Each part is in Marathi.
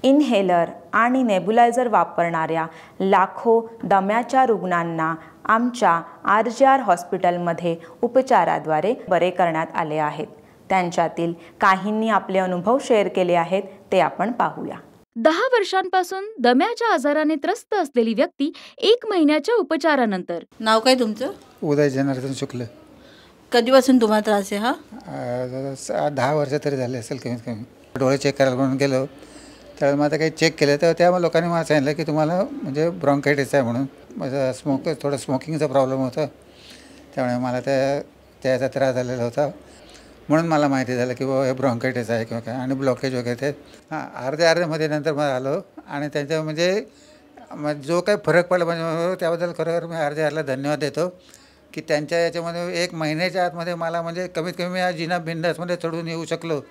इनहेलर आणि नेब्युलायझर वापरणाऱ्या लाखो दम्याच्या रुग्णांना आमच्या RGR हॉस्पिटलमध्ये उपचाराद्वारे बरे करण्यात आले आहेत। त्यांच्यातील काहींनी आपले अनुभव शेअर केले आहेत, ते आपण पाहूया। 10 वर्षांपासून दम्याच्या आजाराने त्रस्त असलेली व्यक्ती 1 महिन्याच्या उपचारानंतर। नाव काय तुमचं? उदय जनार्दन शुक्ल। कधीपासून तुम्हाला त्रास आहे हा? 10 वर्ष तरी झाले असेल कमीत कमी। डोळे चेक करायला म्हणून गेलो तर मग आता काही चेक केलं तर त्या लोकांनी मला सांगितलं की तुम्हाला म्हणजे ब्रॉन्कायटिस आहे म्हणून। माझं थोडं स्मोकिंगचा प्रॉब्लेम होता, त्यामुळे मला त्याचा त्रास झालेला होता, म्हणून मला माहिती झालं की बाबा हे ब्रॉन्कायटिस आहे किंवा काय, आणि ब्लॉकेज वगैरे ते अर्ध्यामध्ये नंतर मला आलो। आणि त्यांच्या म्हणजे जो काही फरक पडला म्हणजे त्याबद्दल खरोखर मी RGRला धन्यवाद देतो की त्यांच्या याच्यामध्ये 1 महिन्याच्या आतमध्ये मला म्हणजे कमीत कमी या जिना बिंदासमध्ये चढून येऊ शकलो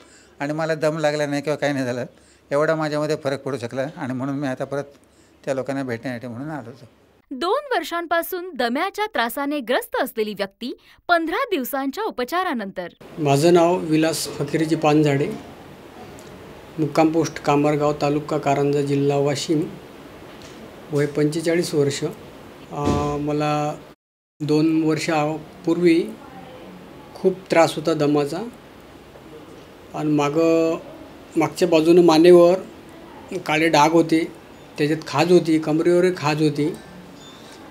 आणि मला दम लागला नाही किंवा काही नाही झालं, एवढा माझ्यामध्ये फरक पडू शकला। आणि म्हणून मी आता परत त्या लोकांना भेटण्यासाठी म्हणून आलो होतो। 2 वर्षांपासून दम्याच्या त्रासाने ग्रस्त असलेली व्यक्ती 15 दिवसांच्या उपचारानंतर। माझं नाव विलास फकीरजी पानझाडे, मुक्काम पोस्ट कामरगाव, तालुका कारंजा, जिल्हा वाशिम, वय 45 वर्ष। मला 2 वर्षापूर्वी खूप त्रास होता दमाचा, आणि मागच्या बाजूनं मानेवर काळे डाग होते, त्याच्यात खाज होती, कमरेवरही खाज होती।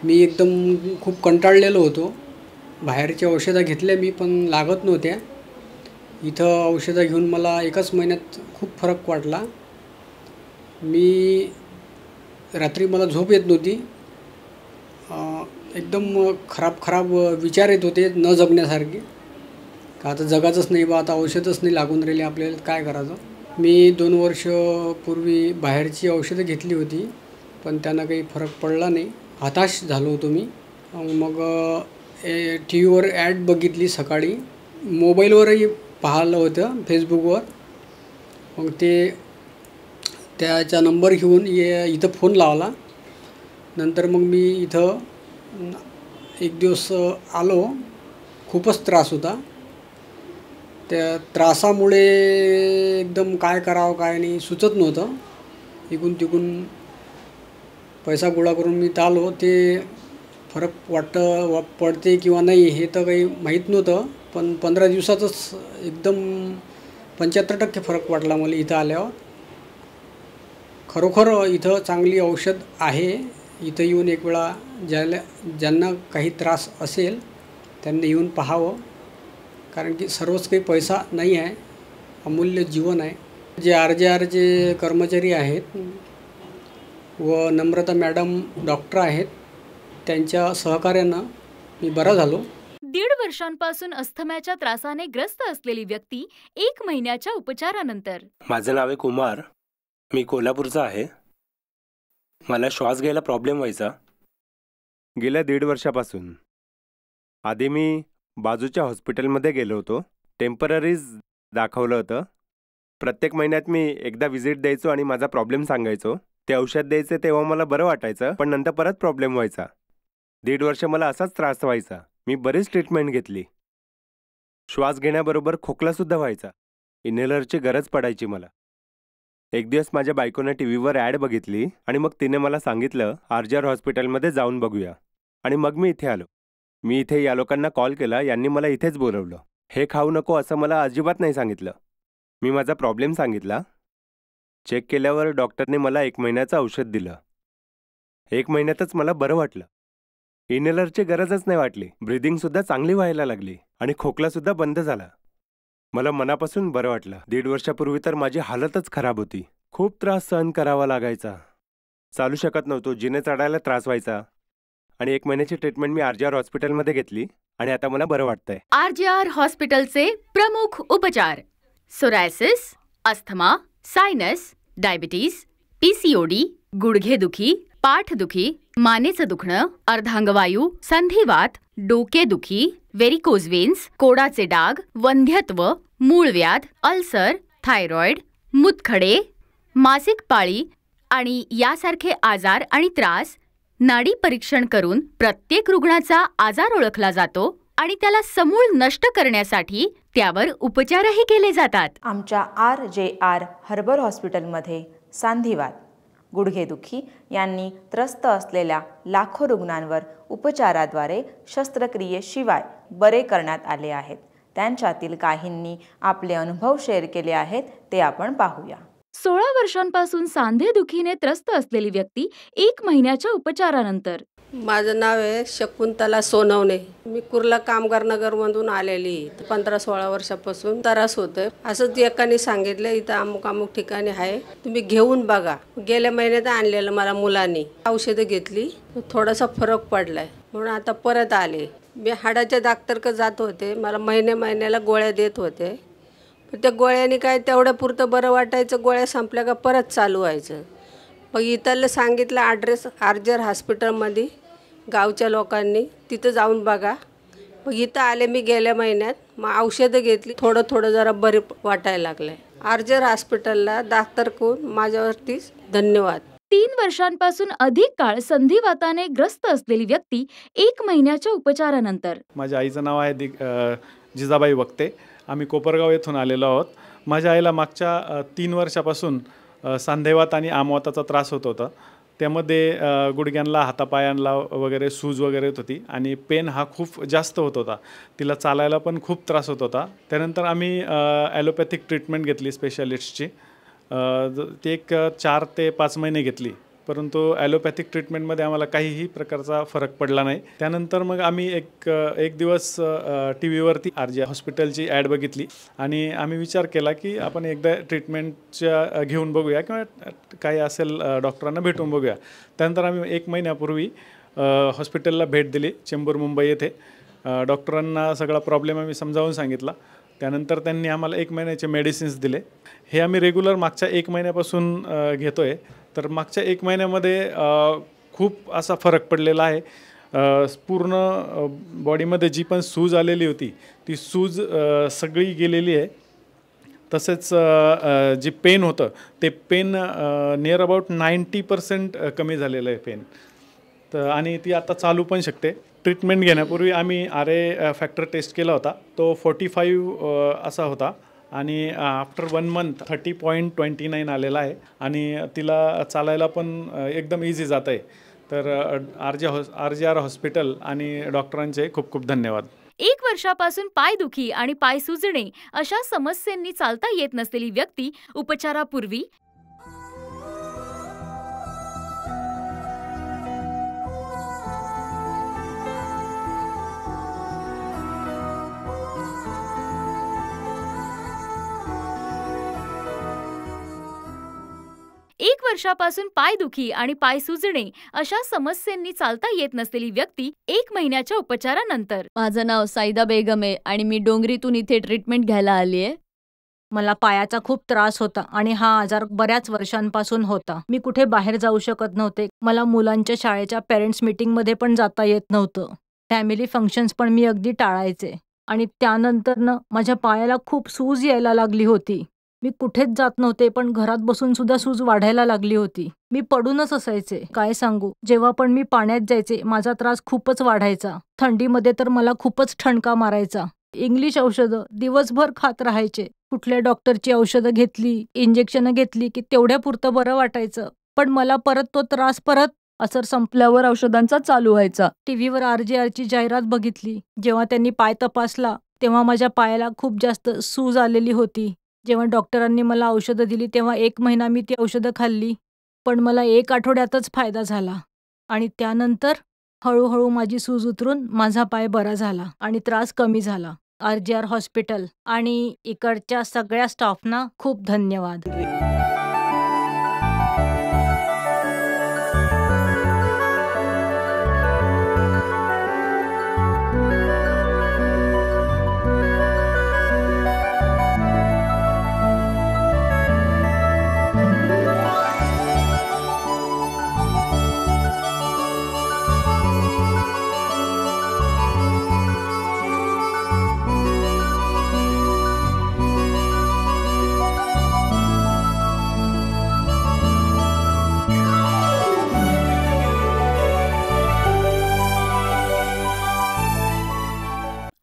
मी एकदम खूप कंटाळलेलो होतो। बाहेरच्या औषधं घेतल्या मी, पण लागत नव्हत्या। इथं औषधं घेऊन मला 1च महिन्यात खूप फरक वाटला। मी रात्री मला झोप येत नव्हती, एकदम खराब विचार येत होते न जगण्यासारखे, का आता जगायचंच नाही बा, आता औषधच नाही लागून राहिले आपल्याला, काय करायचं। मी 2 वर्षापूर्वी बाहेरची औषधं घेतली होती, पण त्यांना काही फरक पडला नाही, हताश झालो होतो मी। मग TV वर ॲड बघितली सकाळी, मोबाईलवरही पाहिलं होतं फेसबुकवर, मग त्याचा नंबर घेऊन इथं फोन लावला। नंतर मग मी इथं 1 दिवस आलो, खूपच त्रास होता। त्या त्रासामुळे एकदम काय करावं काय नाही सुचत नव्हतं। इकडून तिकडून पैसा गोळा करून मी आलो, ते फरक पडते किंवा नाही हे तर काही माहीत नव्हतं, पण 15 दिवसातच एकदम 75% फरक वाटला मला इथं आल्यावर। खरोखर इथं चांगली औषध आहे, इथं येऊन एक वेळा ज्यांना काही त्रास असेल त्यांनी येऊन पाहावं, कारण की सर्वच काही पैसा नाही आहे, अमूल्य जीवन आहे। जे RGRचे कर्मचारी आहेत व नम्रता मॅडम डॉक्टर आहेत, त्यांच्या सहकार्यानं मी बरा झालो। 1.5 वर्षांपासून अस्थम्याच्या त्रासाने ग्रस्त असलेली व्यक्ती 1 महिन्याच्या उपचारानंतर। माझं नाव आहे कुमार, मी कोल्हापूरचा आहे। मला श्वास घ्यायला प्रॉब्लेम व्हायचा गेल्या 1.5 वर्षापासून। आधी मी बाजूच्या हॉस्पिटलमध्ये गेलो होतो, टेम्पररीज दाखवलं होतं। प्रत्येक महिन्यात मी एकदा व्हिजिट द्यायचो आणि माझा प्रॉब्लेम सांगायचो, ते औषध द्यायचे तेव्हा मला बरं वाटायचं, पण नंतर परत प्रॉब्लेम व्हायचा। 1.5 वर्ष मला असाच त्रास व्हायचा। मी बरीच ट्रीटमेंट घेतली, श्वास घेण्याबरोबर खोकलासुद्धा व्हायचा, इनहेलरची गरज पडायची मला। एक दिवस माझ्या बायकोने TV वर ॲड बघितली आणि मग तिने मला सांगितलं RGR हॉस्पिटलमध्ये जाऊन बघूया, आणि मग मी इथे आलो। मी इथे या लोकांना कॉल केला, यांनी मला इथेच बोलवलं। हे खाऊ नको असं मला अजिबात नाही सांगितलं। मी माझा प्रॉब्लेम सांगितला, चेक केल्यावर डॉक्टरने मला 1 महिन्याचं औषध दिलं। 1 महिन्यातच मला बरं वाटलं, इनहेलरची गरजच नाही वाटली, ब्रीदिंगसुद्धा चांगली व्हायला लागली आणि खोकलासुद्धा बंद झाला। मला मनापासून बरं वाटलं। 1.5 वर्षापूर्वी तर माझी हालतच खराब होती, खूप त्रास सहन करावा लागायचा, चालू शकत नव्हतो, जिने चढायला त्रास व्हायचा, आणि 1 महिन्याची ट्रीटमेंट मी RGR हॉस्पिटलमध्ये घेतली आणि आता मला बरं वाटतंय। RGR हॉस्पिटलचे प्रमुख उपचार: psoriasis, asthma, sinus, diabetes, PCOD, गुडघेदुखी, पाठदुखी, मानेचं दुखणं, अर्धांगवायू, संधिवात, डोकेदुखी, व्हेरिकोज वेन्स, कोडाचे डाग, वंध्यत्व, मूळव्याध, अल्सर, थायरॉइड, मूतखडे, मासिक पाळी आणि यासारखे आजार आणि त्रास नाडी परीक्षण करून प्रत्येक रुग्णाचा आजार ओळखला जातो आणि त्याला समूळ नष्ट करण्यासाठी त्यावर उपचारही केले जातात। आमच्या RJR हर्बल हॉस्पिटलमध्ये सांधिवात, गुडघेदुखी यांनी त्रस्त असलेल्या लाखो रुग्णांवर उपचाराद्वारे शस्त्रक्रियेशिवाय बरे करण्यात आले आहेत. त्यांच्यातील काहींनी आपले अनुभव शेअर केले आहेत, ते आपण पाहूया. 16 वर्षांपासून सांधेदुखीने त्रस्त असलेली व्यक्ती 1 महिन्याच्या उपचारानंतर. माझं नाव आहे शकुंतला सोनवणे. मी कुर्ला कामगार नगरमधून आलेली. 15-16 वर्षापासून त्रास होतोय. असंच एकाने सांगितलं इथं अमुक अमुक ठिकाणी आहे, तुम्ही घेऊन बघा. गेल्या महिन्यात आणलेलं मला मुलांनी. औषधं घेतली, थोडासा फरक पडलाय म्हणून आता परत आले. मी हाडाच्या डॉक्टरकडे जात होते, मला महिन्याला गोळ्या देत होते. पण त्या गोळ्याने काय तेवढ्या पुरतं बरं वाटायचं, गोळ्या संपल्या का परत चालू व्हायचं. मग इथलं सांगितलं ॲड्रेस आरजीआर हॉस्पिटलमध्ये गावच्या लोकांनी, तिथं जाऊन बघा. मग इथं आले मी गेल्या महिन्यात. मग औषधं घेतली, थोडं जरा बरे वाटायला लागलं. आरजीआर हॉस्पिटलला डॉक्टर कोण माझ्यावरती धन्यवाद. 3 वर्षांपासून अधिक काळ संधिवाताने ग्रस्त असलेली व्यक्ती 1 महिन्याच्या उपचारानंतर. माझ्या आईचं नाव आहे जिजाबाई वक्ते. आम्ही कोपरगाव येथून आलेलो आहोत. माझ्या आईला मागच्या 3 वर्षापासून सांधेवात आणि आमवाताचा त्रास होत होता. त्यामध्ये गुडघ्यांना हातापायांना वगैरे सूज वगैरे येत होती आणि पेन हा खूप जास्त होत होता. तिला चालायला पण खूप त्रास होत होता. त्यानंतर आम्ही ॲलोपॅथिक ट्रीटमेंट घेतली स्पेशालिस्टची. ती एक 4 ते 5 महिने घेतली, परंतु ॲलोपॅथिक ट्रीटमेंटमध्ये आम्हाला काहीही प्रकारचा फरक पडला नाही. त्यानंतर मग आम्ही एक दिवस टी व्हीवरती आरजीआर हॉस्पिटलची ॲड बघितली आणि आम्ही विचार केला की आपण एकदा ट्रीटमेंटच्या घेऊन बघूया किंवा काही असेल डॉक्टरांना भेटून बघूया. त्यानंतर आम्ही 1 महिन्यापूर्वी हॉस्पिटलला भेट दिली चेंबूर मुंबई येथे. डॉक्टरांना सगळा प्रॉब्लेम आम्ही समजावून सांगितला. त्यानंतर त्यांनी आम्हाला 1 महिन्याचे मेडिसिन्स दिले. हे आम्ही रेग्युलर मागच्या 1 महिन्यापासून घेतो आहे. तर मागच्या 1 महिन्यामध्ये खूप असा फरक पडलेला आहे. पूर्ण बॉडीमध्ये जी पण सूज आलेली होती ती सूज सगळी गेलेली आहे. तसेच जे पेन होतं ते पेन नियर अबाउट 90% कमी झालेलं आहे पेन. तर आणि ती आता चालू पण शकते. ट्रीटमेंट घेण्यापूर्वी आम्ही RA फॅक्टर टेस्ट केला होता, तो 45 असा होता आणि आफ्टर 1 मंथ 30.29 आलेला आहे आणि तिला चालायला पण एकदम इझी जात आहे. तर आरजीआर हॉस्पिटल आणि डॉक्टरांचे खूप खूप धन्यवाद. 1 वर्षापासून पायदुखी आणि पाय सुजणे अशा समस्यांनी चालता येत नसलेली व्यक्ती उपचारापूर्वी एक वर्षापासून पायदुखी आणि पाय सुजणे अशा समस्यांनी चालता येत नसलेली व्यक्ती 1 महिन्याच्या उपचारानंतर. माझं नाव साईदा बेगम आहे आणि मी डोंगरीतून इथे ट्रीटमेंट घ्यायला आली आहे. मला पायाचा खूप त्रास होता आणि हा आजार बऱ्याच वर्षांपासून होता. मी कुठे बाहेर जाऊ शकत नव्हते. मला मुलांच्या शाळेच्या पेरेंट्स मीटिंगमध्ये पण जाता येत नव्हतं. फॅमिली फंक्शन्स पण मी अगदी टाळायचे आणि त्यानंतरनं माझ्या पायाला खूप सूज यायला लागली होती. मी कुठेच जात नव्हते, पण घरात बसून सुद्धा सूज वाढायला लागली होती. मी पडूनच असायचे. काय सांगू, जेव्हा पण मी पाण्यात जायचे माझा त्रास खूपच वाढायचा. थंडीमध्ये तर मला खूपच ठणका मारायचा. इंग्लिश औषधं दिवसभर खात राहायचे. कुठल्या डॉक्टरची औषधं घेतली, इंजेक्शनं घेतली की तेवढ्या पुरतं बरं वाटायचं, पण मला परत तो त्रास असर संपल्यावर औषधांचा चालू व्हायचा. टीव्हीवर आरजीआरची जाहिरात बघितली. जेव्हा त्यांनी पाय तपासला तेव्हा माझ्या पायाला खूप जास्त सूज आलेली होती. जेव्हा डॉक्टरांनी मला औषधं दिली तेव्हा 1 महिना मी ती औषधं खाल्ली, पण मला 1 आठवड्यातच फायदा झाला आणि त्यानंतर हळूहळू माझी सूज उतरून माझा पाय बरा झाला आणि त्रास कमी झाला. आरजीआर हॉस्पिटल आणि इकडच्या सगळ्या स्टाफना खूप धन्यवाद.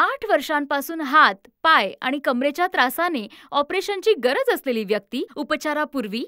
8 वर्षांपासून हात, पाय आणि कमरेच्या त्रासाने ऑपरेशनची गरज असलेली व्यक्ती उपचारापूर्वी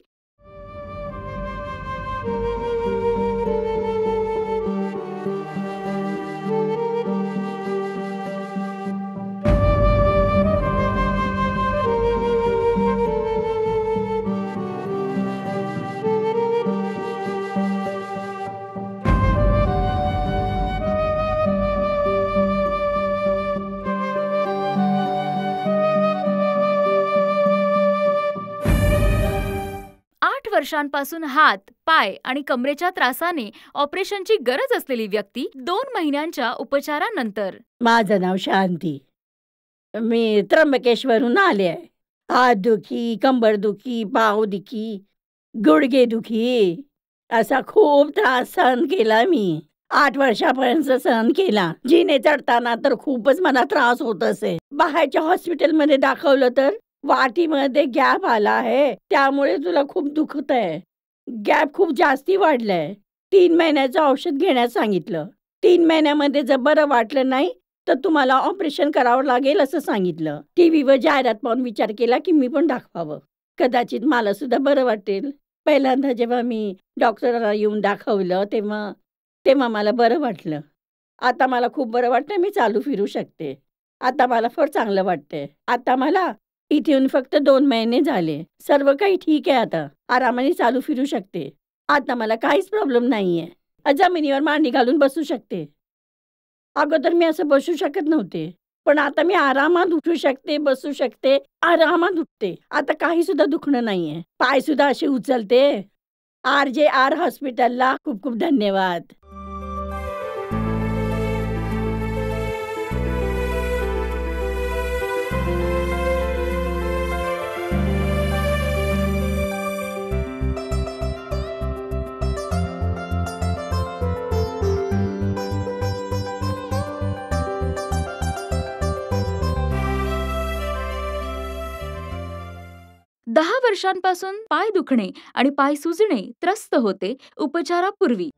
वर्षांपासून हात, पाय आणि कमरेच्या त्रासाने ऑपरेशनची गरज असलेली व्यक्ती 2 महिन्यांच्या उपचारानंतर. माझं नाव शांती. मी त्र्यंबकेश्वरून आले आहे. हात दुखी, कंबर दुखी, पाव दुखी, गुडघे दुखी, असा खूप त्रास सहन केला मी. 8 वर्षापर्यंत सहन केला. जिने चढताना तर खूपच मला त्रास होत असे. बाहेरच्या हॉस्पिटलमध्ये दाखवलं तर वाटीमध्ये गॅप आला आहे, त्यामुळे तुला खूप दुखत आहे. गॅप खूप जास्ती वाढलाय. 3 महिन्याचं औषध घेण्यास सांगितलं. 3 महिन्यामध्ये जर बरं वाटलं नाही तर तुम्हाला ऑपरेशन करावं लागेल असं सांगितलं. टीव्हीवर जाहिरात पाहून विचार केला की मी पण दाखवावं, कदाचित मला सुद्धा बरं वाटेल. पहिल्यांदा जेव्हा मी डॉक्टरांना येऊन दाखवलं तेव्हा मला बरं वाटलं. आता मला खूप बरं वाटतं. मी चालू फिरू शकते. आता मला फार चांगलं वाटतंय. आता मला इथे येऊन फक्त 2 महिने झाले. सर्व काही ठीक आहे. आता आरामाने चालू फिरू शकते. आता मला काहीच प्रॉब्लेम नाहीये. जमिनीवर मांडी घालून बसू शकते. अगोदर मी असं बसू शकत नव्हते, पण आता मी आरामात उठू शकते, बसू शकते, आरामात उठते. आता काही सुद्धा दुखणं नाहीये. पाय सुद्धा असे उचलते. RJR हॉस्पिटलला खूप खूप धन्यवाद. दहा वर्षांपासून पाय दुखणे आणि पाय सुजणे त्रस्त होते उपचारापूर्वी.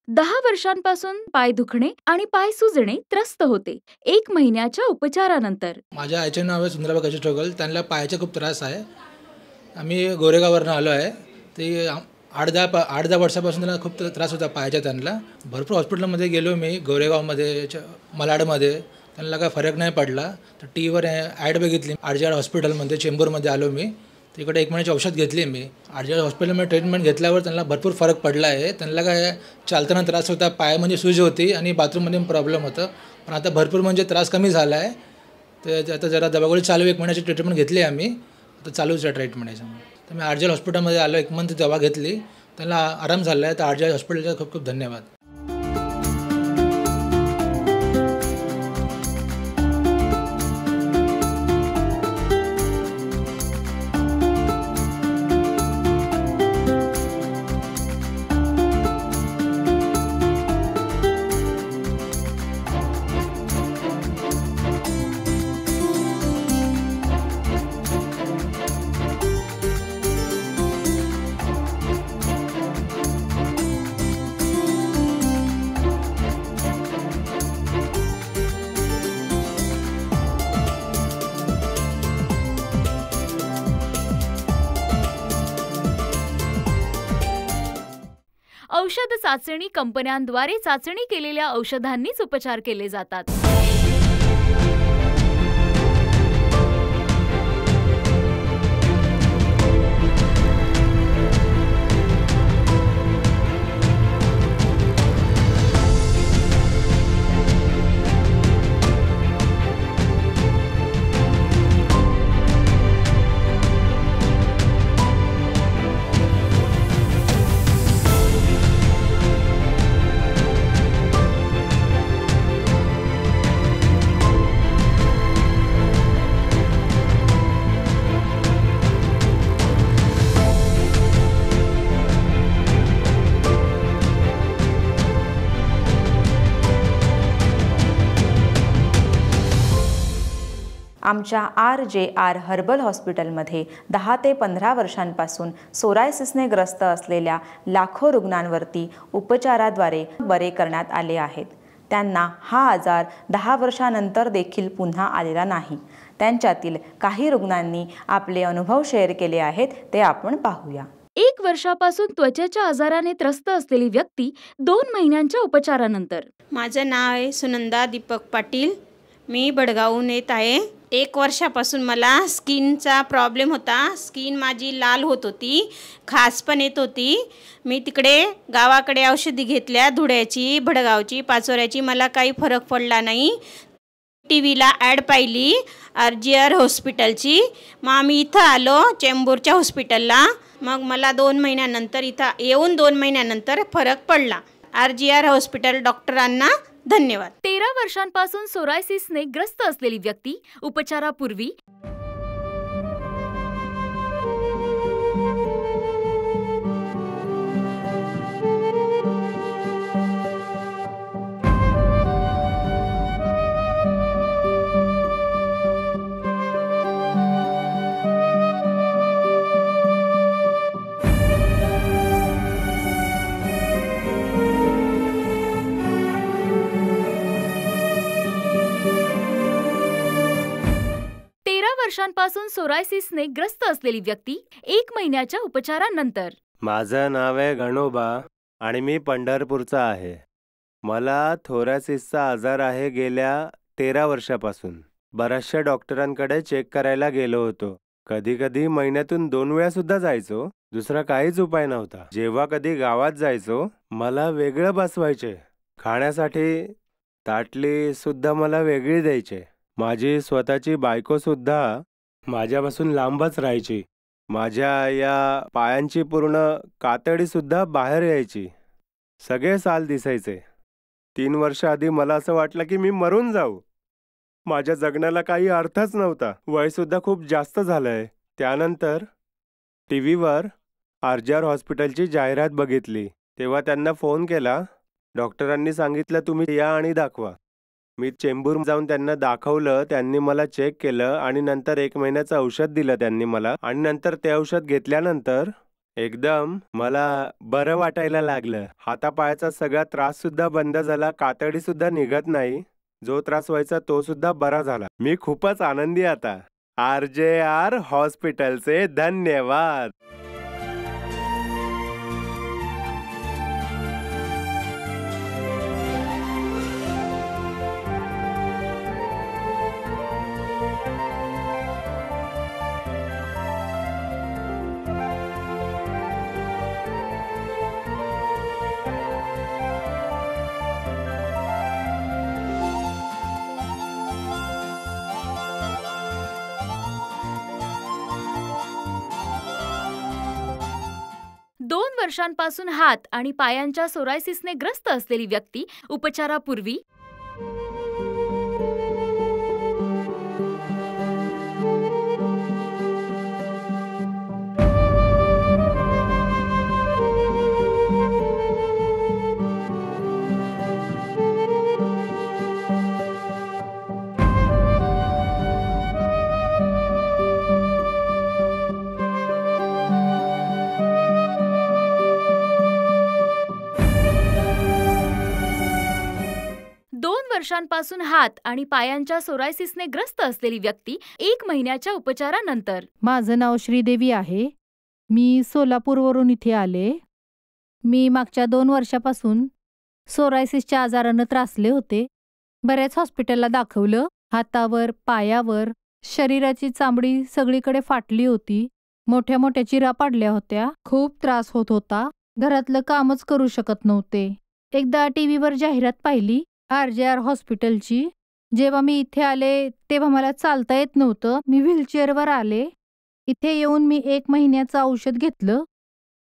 दहा वर्षांपासून पाय दुखणे आणि पाय सुजणे त्रस्त होते 1 महिन्याच्या उपचारानंतर. माझ्या आईचे नाव आहे सुंदराबाई गजेश ठोगल. त्यांना पायाचा खूप त्रास आहे. आम्ही गोरेगाववरून आलो आहे. ते 8-10 वर्षापासून त्यांना खूप त्रास होता पायाचा. त्यांना भरपूर हॉस्पिटलमध्ये गेलो मी, गोरेगावमध्ये, मलाडमध्ये. त्यांना काय फरक नाही पडला. तर टीव्हीवर ॲड बघितली. RJR हॉस्पिटलमध्ये चेंबूरमध्ये आलो मी. तिकडे 1 महिन्याची औषध घेतली मी. RJR हॉस्पिटलमध्ये ट्रीटमेंट घेतल्यावर त्यांना भरपूर फरक पडला आहे. त्यांना काय चालताना त्रास होता, पाय म्हणजे सूज होती आणि बाथरूममध्ये प्रॉब्लेम होतं. पण आता भरपूर म्हणजे त्रास कमी झाला आहे. तर आता जरा दवागोळी चालू. 1 महिन्याची ट्रीटमेंट घेतली आम्ही. आता चालूच आहे ट्रीटमेंट याच्यामुळे. तर मी RJR हॉस्पिटलमध्ये आलो. 1 मंथ दवा घेतली. त्यांना आराम झाला आहे. तर RJR हॉस्पिटलचा खूप खूप धन्यवाद. औषध चाचणी कंपन्यांद्वारे चाचणी केलेल्या औषधांनीच उपचार केले जातात. आमच्या RJR हर्बल हॉस्पिटलमध्ये 10 ते 15 वर्षांपासून सोरायसिसने ग्रस्त असलेल्या लाखो रुग्णांवरती उपचाराद्वारे बरे करण्यात आले आहेत. त्यांना हा आजार 10 वर्षांनंतर देखील पुन्हा आलेला नाही. त्यांच्यातील काही रुग्णांनी आपले अनुभव शेअर केले आहेत, ते आपण पाहूया. 1 वर्षापासून त्वचेच्या आजाराने त्रस्त असलेली व्यक्ती 2 महिन्यांच्या उपचारानंतर. माझं नाव आहे सुनंदा दीपक पाटील. मी बडगावहून येत आहे. 1 वर्षापासून मला स्किनचा प्रॉब्लेम होता. स्किन माझी लाल होत होती, खास पण येत होती. मी तिकडे गावाकडे औषधी घेतल्या, धुळ्याची, भडगावची, पाचोऱ्याची. मला काही फरक पडला नाही. TV ला ॲड पाहिली RJR हॉस्पिटलची. मग आम्ही इथं आलो चेंबूरच्या हॉस्पिटलला. मग मला 2 महिन्यानंतर इथं येऊन 2 महिन्यानंतर फरक पडला. RJR हॉस्पिटल डॉक्टरांना धन्यवाद. 13 वर्षांपासून सोरायसिसने ग्रस्त असलेली व्यक्ती उपचारापूर्वी. वर्षांपासून सोरायसिसने ग्रस्त असलेली व्यक्ती 1 महिन्याच्या उपचारानंतर. माझं नाव आहे गणोबा आणि मी पंढरपूरचा आहे. मला थोरॅसिसचा आजार आहे गेल्या 13 वर्षापासून. बऱ्याचशा डॉक्टरांकडे चेक करायला गेलो होतो. कधी कधी महिन्यातून 2 वेळा सुद्धा जायचो. दुसरा काहीच उपाय नव्हता. जेव्हा कधी गावात जायचो मला वेगळं बसवायचे. खाण्यासाठी ताटली सुद्धा मला वेगळी द्यायचे. माझी स्वतःची बायको सुद्धा माझ्यापासून लांबच राहायची. माझ्या या पायांची पूर्ण कातडी सुद्धा बाहेर यायची. सगळे साल दिसायचे. 3 वर्ष आधी मला असं वाटलं की मी मरून जाऊ. माझ्या जगण्याला काही अर्थच नव्हता. वय सुद्धा खूप जास्त झालंय. त्यानंतर TV वर RJR हॉस्पिटलची जाहिरात बघितली. तेव्हा त्यांना फोन केला. डॉक्टरांनी सांगितलं तुम्ही या आणि दाखवा. मी चेंबूर जाऊन त्यांना दाखवलं. त्यांनी मला चेक केलं आणि नंतर 1 महिन्याचं औषध दिलं त्यांनी मला. आणि नंतर ते औषध घेतल्यानंतर एकदम मला बरं वाटायला लागलं. हातापायाचा सगळा त्रास सुद्धा बंद झाला. कातडी सुद्धा निघत नाही. जो त्रास व्हायचा तो सुद्धा बरा झाला. मी खूपच आनंदी आता. RJR हॉस्पिटलचे धन्यवाद. वर्षांपासून हात आणि पायांच्या सोरायसिसने ग्रस्त असलेली व्यक्ती उपचारापूर्वी. वर्षांपासून हात आणि पायांच्या सोरायसिसने ग्रस्त असलेली व्यक्ती 1 महिन्याच्या उपचारानंतर. माझं नाव श्रीदेवी आहे. मी सोलापूरवरून इथे आले. मी मागच्या 2 वर्षापासून सोरायसिसच्या आजारानं त्रासले होते. बऱ्याच हॉस्पिटलला दाखवलं. हातावर, पायावर, शरीराची चामडी सगळीकडे फाटली होती. मोठ्या मोठ्या चिरा पाडल्या होत्या. खूप त्रास होत होता. घरातलं कामच करू शकत नव्हते. एकदा TV वर जाहिरात पाहिली RJR हॉस्पिटलची. जेव्हा मी इथे आले तेव्हा मला चालता येत नव्हतं. मी व्हीलचेअरवर आले. इथे येऊन मी 1 महिन्याचं औषध घेतलं.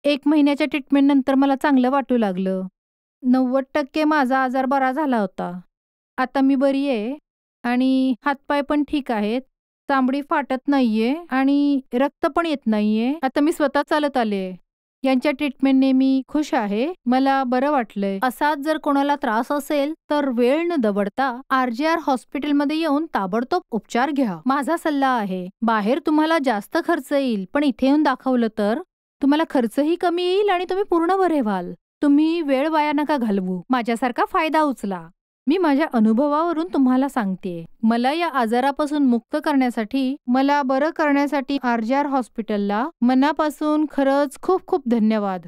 1 महिन्याच्या ट्रीटमेंटनंतर मला चांगलं वाटू लागलं. 90% माझा आजार बरा झाला होता. आता मी बरी आहे आणि हातपाय पण ठीक आहेत. चामडी फाटत नाहीये आणि रक्त पण येत नाहीये. आता मी स्वतः चालत आले. यांच्या ट्रीटमेंटने मी खुश आहे. मला बरं वाटलंय. असाच जर कोणाला त्रास असेल तर वेळ न दवडता RJR हॉस्पिटलमध्ये येऊन ताबडतोब उपचार घ्या. माझा सल्ला आहे, बाहेर तुम्हाला जास्त खर्च येईल, पण इथे येऊन दाखवलं तर तुम्हाला खर्चही कमी येईल आणि तुम्ही पूर्ण बरे व्हाल. तुम्ही वेळ वाया नका घालवू. माझ्यासारखा फायदा उचला. मी माझ्या अनुभवावरून तुम्हाला सांगते. मला या आजारापासून मुक्त करण्यासाठी, मला बरं करण्यासाठी RJR हॉस्पिटलला मनापासून खरंच खूप खूप धन्यवाद.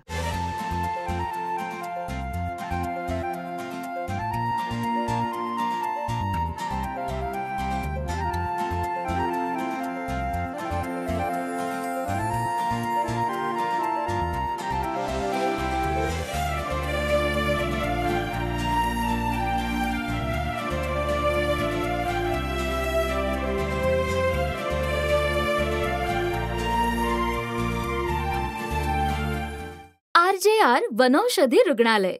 RJR वनौषधी रुग्णालय,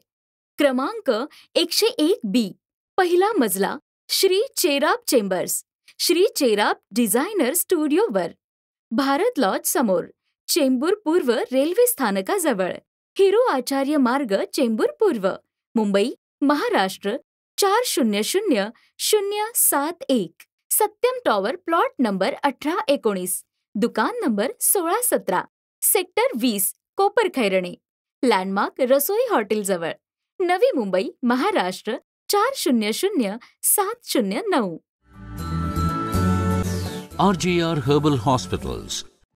क्रमांक 101B, पहिला मजला, Shri चेराब chambers, Shri चेराब designer स्टुडिओवर, Bharat lodge समोर, चेंबूर पूर्व रेल्वे स्थानकाजवळ, हिरो आचार्य मार्ग, चेंबूर पूर्व, Mumbai, Maharashtra 400071. Satyam tower, plot number 18-19, दुकान नंबर 16-17, सेक्टर 20, कोपरखैरणे, लँडमार्क रसोई हॉटेलजवळ, Navi Mumbai, Maharashtra 400709. RJR Herbal Hospitals,